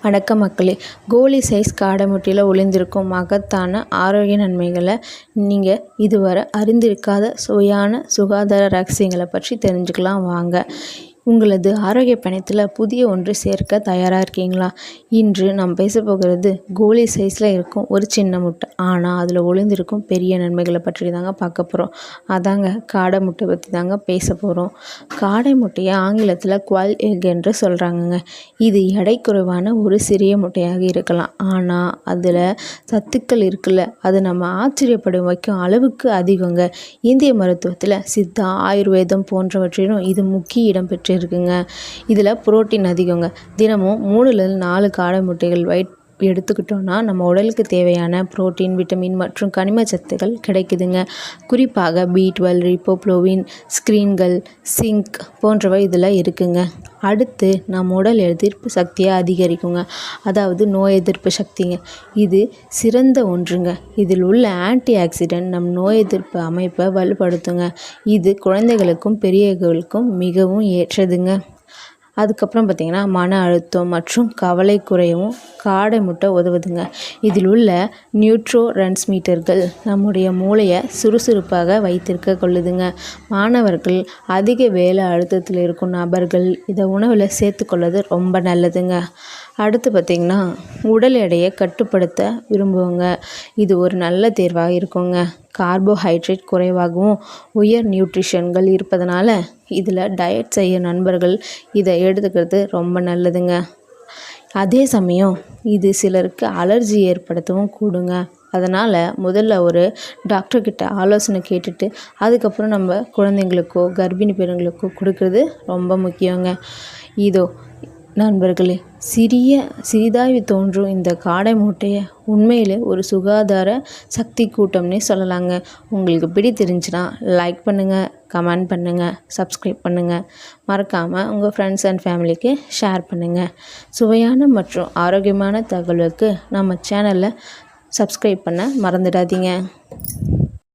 வணக்கம் மக்களே. கோலி சைஸ் காடை முட்டையில் ஒளிந்திருக்கும் மகத்தான ஆரோக்கிய நன்மைகளை நீங்கள் இதுவரை அறிந்திருக்காத சுவையான சுகாதார ரகசியங்களை பற்றி தெரிஞ்சுக்கலாம் வாங்க. உங்களது ஆரோக்கிய பயணத்தில் புதிய ஒன்று சேர்க்க தயாராக இருக்கீங்களா? இன்று நாம் பேச போகிறது கோலி சைஸில் இருக்கும் ஒரு சின்ன முட்டை, ஆனால் அதில் ஒளிந்திருக்கும் பெரிய நன்மைகளை பற்றி தாங்க பார்க்க போகிறோம். அதாங்க காடை முட்டை பற்றி தாங்க பேச போகிறோம். காடை முட்டையை ஆங்கிலத்தில் குவால் எக் என்று சொல்கிறாங்கங்க. இது எடை குறைவான ஒரு சிறிய முட்டையாக இருக்கலாம், ஆனால் அதில் சத்துக்கள் இருக்குல்ல, அது நம்ம ஆச்சரியப்படும் வைக்கும் அளவுக்கு அதிகங்க. இந்திய மருத்துவத்தில் சித்தா, ஆயுர்வேதம் போன்றவற்றிலும் இது முக்கிய இடம் பெற்றிருக்குங்க. இதில் புரோட்டீன் அதிகங்க. தினமும் 3-4 காடை முட்டைகள் எடுத்துக்கிட்டோன்னா நம்ம உடலுக்கு தேவையான புரோட்டீன், விட்டமின் மற்றும் கனிம சத்துக்கள் கிடைக்குதுங்க. குறிப்பாக B12, ரிபோப்ளோவின், ஸ்க்ரீன்கள், சிங்க் போன்றவை இதில் இருக்குங்க. அடுத்து நம்ம உடல் எதிர்ப்பு சக்தியை அதிகரிக்குங்க, அதாவது நோய் எதிர்ப்பு சக்திங்க. இது சிறந்த ஒன்றுங்க. இதில் உள்ள ஆன்டி ஆக்சிடென்ட் நம் நோய் எதிர்ப்பு அமைப்பை வலுப்படுத்துங்க. இது குழந்தைகளுக்கும் பெரியவர்களுக்கும் மிகவும் ஏற்றதுங்க. அதுக்கப்புறம் பார்த்திங்கன்னா மன அழுத்தம் மற்றும் கவலை குறையவும் காடை முட்டை உதவுதுங்க. இதில் உள்ள நியூட்ரோட்ரான்ஸ்மிட்டர்கள் நம்முடைய மூளையை சுறுசுறுப்பாக வைத்திருக்க கொள்ளுதுங்க. மாணவர்கள், அதிக வேலை அழுத்தத்தில் இருக்கும் நபர்கள் இதை உணவில் சேர்த்துக்கொள்வது ரொம்ப நல்லதுங்க. அடுத்து பார்த்திங்கன்னா உடல் எடையை கட்டுப்படுத்த விரும்புவங்க, இது ஒரு நல்ல தேர்வாக இருக்குங்க. கார்போஹைட்ரேட் குறைவாகவும் உயர் நியூட்ரிஷன்கள் இருப்பதனால இதில் டயட் செய்ய நண்பர்கள் இதை எடுத்துக்கிறது ரொம்ப நல்லதுங்க. அதே சமயம் இது சிலருக்கு அலர்ஜி ஏற்படுத்தவும் கூடுங்க. அதனால் முதல்ல ஒரு டாக்டர்கிட்ட ஆலோசனை கேட்டுட்டு அதுக்கப்புறம் நம்ம குழந்தைங்களுக்கோ கர்ப்பிணி பெண்களுக்கோ கொடுக்கறது ரொம்ப முக்கியங்க. இதோ நண்பர்களே, சிறிதாய் தோன்றும் இந்த காடை முட்டையை உண்மையிலே ஒரு சுகாதார சக்தி கூட்டம்னே சொல்லலாங்க. உங்களுக்கு பிடித்திருந்துச்சுன்னா லைக் பண்ணுங்கள், கமெண்ட் பண்ணுங்கள், சப்ஸ்கிரைப் பண்ணுங்கள். மறக்காமல் உங்கள் ஃப்ரெண்ட்ஸ் அண்ட் ஃபேமிலிக்கு ஷேர் பண்ணுங்கள். சுவையான மற்றும் ஆரோக்கியமான தகவலுக்கு நம்ம சேனலை சப்ஸ்கிரைப் பண்ண மறந்துடாதீங்க.